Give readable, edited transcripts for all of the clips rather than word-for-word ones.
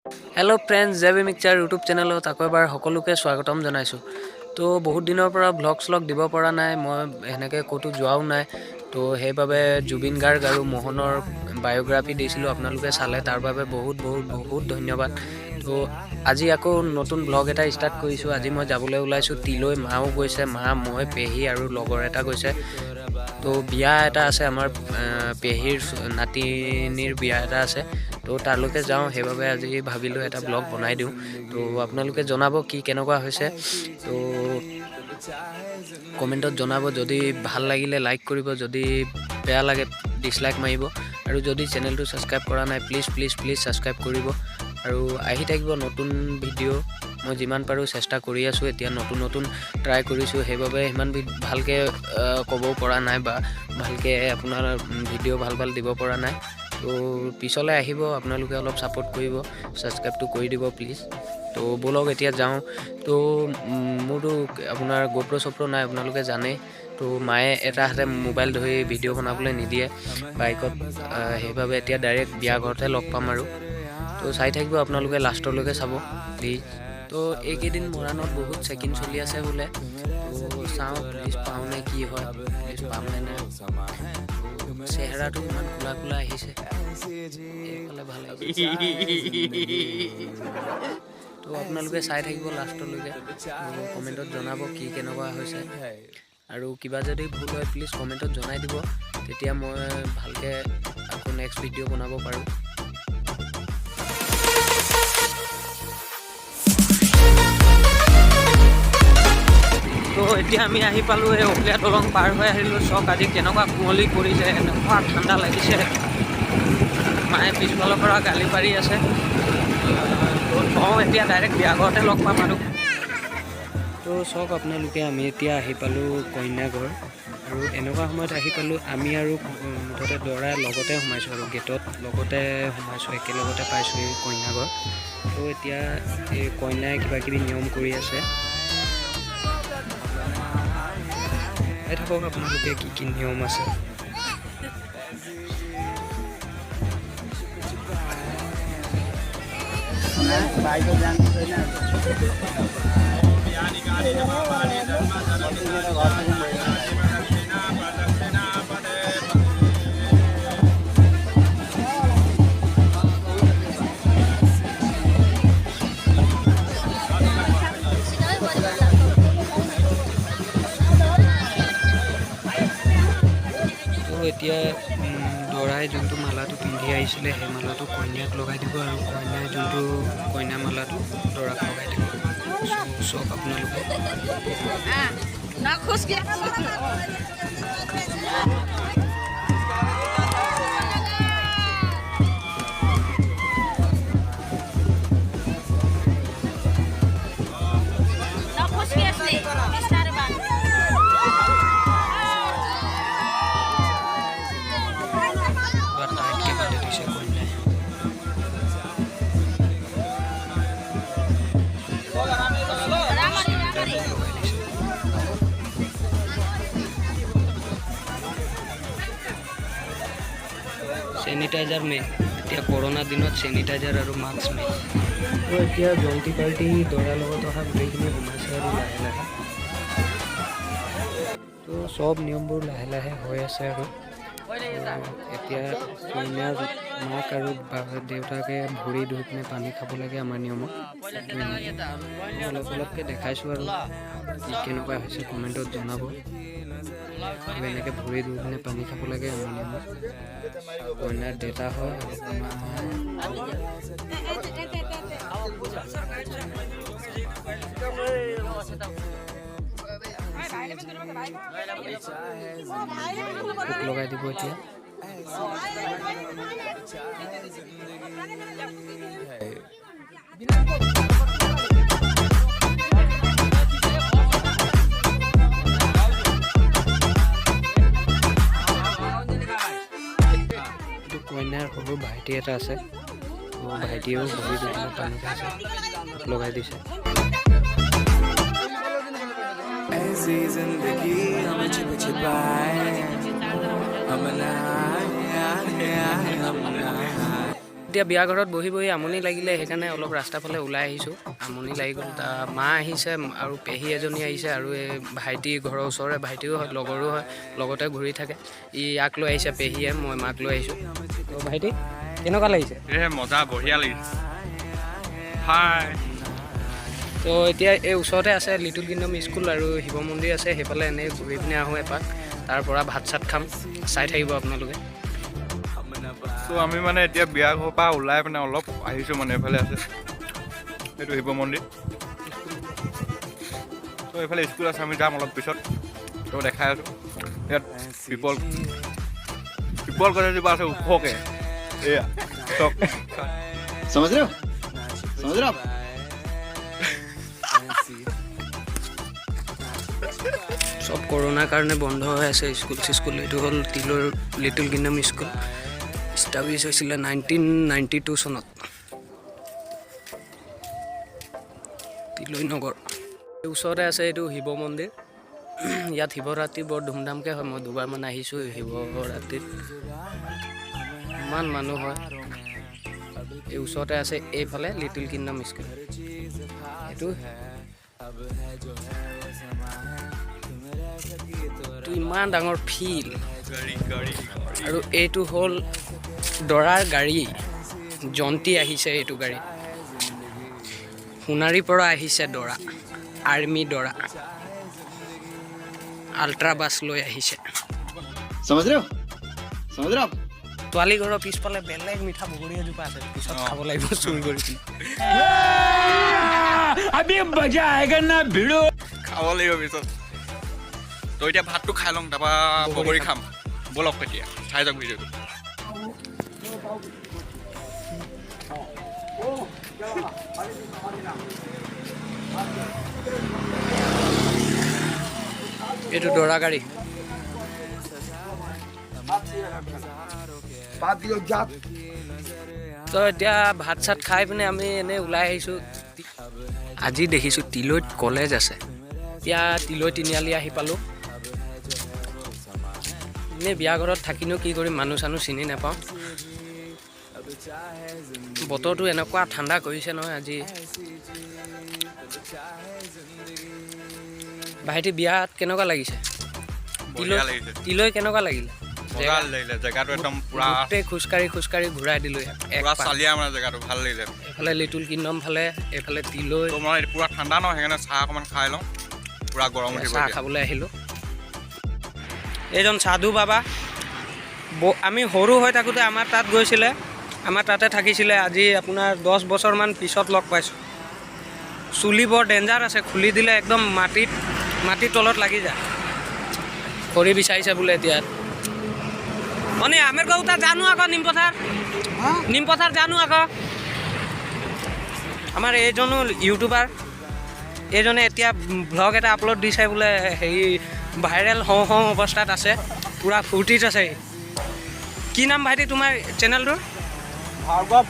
Hello' friends, Jebi mixer YouTube চেনেলত আকৌ এবাৰ সকলোকে স্বাগতম জনাইছোঁ। তো বহুত দিনৰ পৰা ভ্লগ দিব পৰা নাই, মই সেনেকৈ ক'তো যোৱাও নাই। তো সেইবাবে জুবিন গাৰ্গ আৰু মোহনৰ বায়'গ্ৰাফী দিছিলোঁ, আপোনালোকে চালে তাৰ বাবে বহুত বহুত বহুত ধন্যবাদ। তো আজি আকৌ নতুন ভ্লগ এটা ষ্টাৰ্ট কৰিছোঁ। আজি মই যাবলৈ ওলাইছোঁ তিলৈ, মাও গৈছে, মা মই পেহী আৰু লগৰ এটা গৈছে। তো বিয়া এটা আছে, আমাৰ পেহীৰ নাতিনীৰ বিয়া এটা আছে। তো তালৈকে যাওঁ, সেইবাবে আজি ভাবিলোঁ এটা ব্লগ বনাই দিওঁ। তো আপোনালোকে জনাব কি কেনেকুৱা হৈছে। তো কমেণ্টত জনাব, যদি ভাল লাগিলে লাইক কৰিব, যদি বেয়া লাগে ডিছলাইক মাৰিব, আৰু যদি চেনেলটো ছাবস্ক্ৰাইব কৰা নাই প্লিজ প্লিজ প্লিজ ছাবস্ক্ৰাইব কৰিব। আৰু আহি থাকিব নতুন ভিডিঅ', মই যিমান পাৰোঁ চেষ্টা কৰি আছোঁ। এতিয়া নতুন ট্ৰাই কৰিছোঁ, সেইবাবে সিমান ভালকৈ ক'বও পৰা নাই বা ভালকৈ আপোনাৰ ভিডিঅ' ভাল দিব পৰা নাই। তো পিছলৈ আহিব, আপোনালোকে অলপ ছাপোৰ্ট কৰিব, ছাবস্ক্ৰাইবটো কৰি দিব প্লিজ। তো ব'লক এতিয়া যাওঁ। তো মোৰতো আপোনাৰ গোপ্ৰ' নাই, আপোনালোকে জানেই। তো মায়ে এটা হাতে মোবাইল ধৰি ভিডিঅ' বনাবলৈ নিদিয়ে বাইকত, সেইবাবে এতিয়া ডাইৰেক্ট বিয়া ঘৰতে লগ পাম আৰু। তো চাই থাকিব আপোনালোকে, লাষ্টলৈকে চাব প্লিজ। তো এইকেইদিন মৰাণত বহুত চেকিং চলি আছে বোলে। তো চাওঁ প্লিজ পাওঁ নে কি হয়, প্লিজ পাম নে নাই। চেহেৰাটো ইমান কোলা আহিছে, এইফালে ভালে। তো আপোনালোকে চাই থাকিব লাষ্টলৈকে, কমেণ্টত জনাব কি কেনেকুৱা হৈছে। আৰু কিবা যদি ভুল হয় প্লিজ কমেণ্টত জনাই দিব, তেতিয়া মই ভালকৈ আকৌ নেক্সট ভিডিঅ' বনাব পাৰোঁ। তো এতিয়া আমি আহি পালোঁ, এই অকলীয়া দলং পাৰ হৈ আহিলোঁ। চক আজি কেনেকুৱা কুঁৱলী পৰিছে, এনেকুৱা ঠাণ্ডা লাগিছে। মায়ে পিছফালৰ পৰা গালি পাৰি আছে। এতিয়া ডাইৰেক্ট বিয়া ঘৰতে লগ পাম আৰু। তো চাওক আপোনালোকে, আমি এতিয়া আহি পালোঁ কইনাঘৰ। আৰু এনেকুৱা সময়ত আহি পালোঁ আমি, আৰু মুঠতে দৰা লগতে সোমাইছোঁ আৰু গেটত লগতে সোমাইছোঁ, একেলগতে পাইছোঁ এই কইনাঘৰ। তো এতিয়া এই কইনাই কিবাকিবি নিয়ম কৰি আছে। চাই থাকক আপোনালোকে কি কি নিয়ম আছে। এতিয়া দৰাই যোনটো মালাটো পিন্ধি আহিছিলে, সেই মালাটো কইনাক লগাই দিব, আৰু কইনাই যোনটো কইনা মালাটো দৰাক লগাই দিব। চক আপোনালোকে। চেনিটাইজাৰ মেইন, এতিয়া কৰোণা দিনত চেনিটাইজাৰ আৰু মাস্ক মেইন। তো এতিয়া জল্দি পাল্টি দৰাৰ লগত অহা গোটেইখিনি সোমাইছে আৰু লাহে লাহে। তো চব নিয়মবোৰ লাহে লাহে হৈ আছে আৰু। এতিয়া কইনাৰ মাক আৰু দেউতাকে ভৰি ধুই পিনে পানী খাব লাগে আমাৰ নিয়মত। অলপকৈ দেখাইছোঁ আৰু কি কেনেকুৱা হৈছে কমেণ্টত জনাব। এনেকৈ ভৰি ধুই পিনে পানী খাব লাগে আমাৰ নিয়মত। কইনাৰ দেউতা হয় লগাই দিব এতিয়া। কইনাৰ সৰু ভাইটি এটা আছে, ভাইটিয়েও ভৰি ধুই পানী খাইছে, লগাই দিছে। এতিয়া বিয়া ঘৰত বহি বহি আমনি লাগিলে সেইকাৰণে অলপ ৰাস্তাৰ ফালে ওলাই আহিছোঁ। আমনি লাগি গ'ল। মা আহিছে আৰু পেহী এজনী আহিছে আৰু এই ভাইটি ঘৰৰ ওচৰৰে ভাইটিও হয়, লগৰো হয়, লগতে ঘূৰি থাকে। ইয়াক লৈ আহিছে পেহীয়ে, মই মাক লৈ আহিছোঁ। তো ভাইটি কেনেকুৱা লাগিছে? মজা, বঢ়িয়া লাগিছে। হাই। তো এতিয়া এই ওচৰতে আছে লিটল কিংডম স্কুল আৰু শিৱ মন্দিৰ আছে। সেইফালে এনেই ঘূৰি পিনে আহোঁ এপাক, তাৰ পৰা ভাত চাত খাম। চাই থাকিব আপোনালোকে। তো আমি মানে এতিয়া বিয়া ঘৰৰ পৰা ওলাই পিনে অলপ আহিছোঁ, মানে এইফালে আছে সেইটো শিৱ মন্দিৰ। তো এইফালে স্কুল আছে, আমি যাম অলপ পিছত। তো দেখাই আছোঁ ইয়াত পিপল গছ এজোপা আছে ওখকৈ। এয়া समझ रहे हो आप? চব কৰোণাৰ কাৰণে বন্ধ হৈ আছে স্কুল। এইটো হ'ল তিলৰ লিটল কিংডম স্কুল। ইষ্টাব্লিছ হৈছিলে 1992 চনত তিলৈ নগৰ। ওচৰতে আছে এইটো শিৱ মন্দিৰ। ইয়াত শিৱৰাত্ৰি বৰ ধুমধামকৈ হয়। মই দুবাৰমান আহিছোঁ শিৱৰাত্ৰিত, ইমান মানুহ হয়। এই ওচৰতে আছে এইফালে লিটল কিংডম স্কুল। এইটো ইমান ডাঙৰ ফিল্ড। আৰু এইটো হ'ল দৰাৰ গাড়ী। জন্তি আহিছে এইটো গাড়ী। সোণাৰীৰ পৰা আহিছে দৰা, আৰ্মি দৰা। আল্ট্ৰা বাছ লৈ আহিছে। समझ रहे हो आप? ছোৱালী ঘৰৰ পিছফালে বেলেগ মিঠা বগৰী এজোপা আছে, পিছত খাব লাগিব চুৰ কৰি। খাব লাগিব পিছত। তো এতিয়া ভাতটো খাই লওঁ, তাৰপৰা বগৰী খাম। ব'লক এতিয়া চাই যাওক ভিডিঅ'টো। এইটো দৰা গাড়ী। তো এতিয়া ভাত চাত খাই পিনে আমি এনেই ওলাই আহিছোঁ। আজি দেখিছোঁ তিলৈত কলেজ আছে। এতিয়া তিলৈ তিনিআলি আহি পালোঁ। এনেই বিয়া ঘৰত থাকিনো কি কৰিম, মানুহ চানুহ চিনি নাপাওঁ। বতৰটো এনেকুৱা ঠাণ্ডা কৰিছে নহয় আজি। ভাইটি বিয়াত কেনেকুৱা লাগিছে? তিলৈ কেনেকুৱা লাগিলে? জেগাটো একদম পুৰা খোজকাঢ়ি ঘূৰাই দিলোঁ। চালিয়া মানে জেগাটো ভাল লাগিলে। এইফালে লিটল কিংডম ফালে, এইফালে তিলৈ। তো মই পুৰা ঠাণ্ডা ন, সেইকাৰণে চাহ অকণমান খাই লওঁ। পুৰা গৰম উঠিব। চাহ খাবলৈ আহিলোঁ। এইজন সাধু বাবা। আমি সৰু হৈ থাকোঁতে আমাৰ তাত গৈছিলে, আমাৰ তাতে থাকিছিলে। আজি আপোনাৰ 10 বছৰমান পিছত লগ পাইছোঁ। চুলি বৰ ডেঞ্জাৰ আছে, খুলি দিলে একদম মাটিৰ তলত লাগি যায়। খৰি বিচাৰিছে বোলে এতিয়া। মানে আমেৰ কথা জানো আকৌ, নিমপথাৰ জানো আকৌ। আমাৰ এইজনো ইউটিউবাৰ। এইজনে এতিয়া ভ্লগ এটা আপলোড দিছে বোলে, হেৰি ভাইৰেল হওঁ অৱস্থাত আছে, পূৰা ফূৰ্তিত আছে। কি নাম ভাইটি তোমাৰ চেনেলটোৰ? ভাৰ্গৱ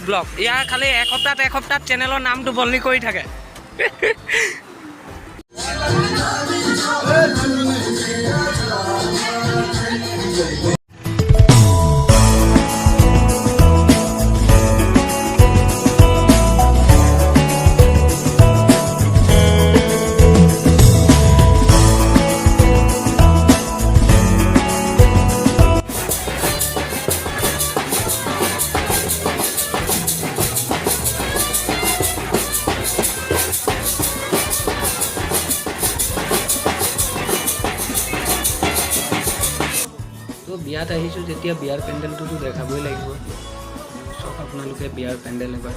ব্লগ। ইয়াৰ খালি এসপ্তাহত চেনেলৰ নামটো বদলি কৰি থাকে। বিয়াত আহিছোঁ যেতিয়া বিয়াৰ পেণ্ডেলটোতো দেখাবই লাগিব। চব আপোনালোকে বিয়াৰ পেণ্ডেল এবাৰ।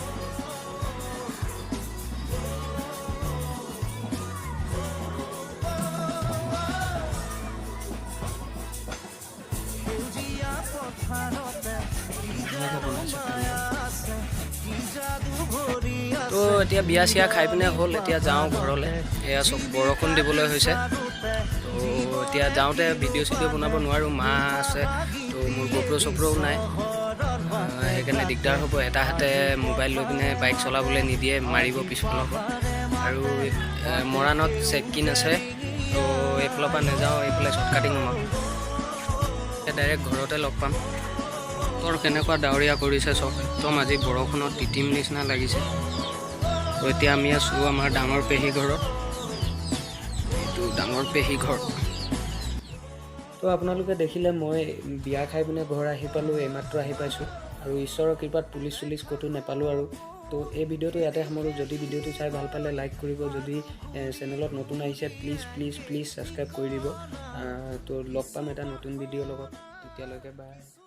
তো এতিয়া বিয়া চিয়া খাই পিনে হ'ল, এতিয়া যাওঁ ঘৰলৈ। এয়া চব বৰষুণ দিবলৈ হৈছে। তো এতিয়া যাওঁতে ভিডিঅ' চিডিঅ' বনাব নোৱাৰোঁ, মা আছে। তো মোৰ গোপ্ৰ' নাই, সেইকাৰণে দিগদাৰ হ'ব। এটা হাতে মোবাইল লৈ পিনে বাইক চলাবলৈ নিদিয়ে, মাৰিব পিছফালৰ পৰা। আৰু মৰাণত চেকিন আছে, তো এইফালৰ পৰা নাযাওঁ, এইফালে শ্বৰ্টকাটিং সোমাওঁ। ডাইৰেক্ট ঘৰতে লগ পাম। বতৰ কেনেকুৱা ডাৱৰীয়া কৰিছে চব একদম আজি বৰষুণত তিতিম নিচিনা লাগিছে তো এতিয়া আমি আছোঁ আমাৰ ডাঙৰ পেহী ঘৰত এইটো ডাঙৰ পেহী ঘৰ তো আপোনালোকে দেখিলে মই বিয়া খাই পিনে ঘৰ আহি পালোঁ এইমাত্ৰ আহি পাইছোঁ আৰু ঈশ্বৰৰ কৃপাত পুলিচ চুলিচ ক'তো নেপালোঁ আৰু তো এই ভিডিঅ'টো ইয়াতে সামৰোঁ যদি ভিডিঅ'টো চাই ভাল পালে লাইক কৰিব যদি চেনেলত নতুন আহিছে প্লিজ ছাবস্ক্ৰাইব কৰি দিব তো লগ পাম এটা নতুন ভিডিঅ'ৰ লগত তেতিয়ালৈকে বাই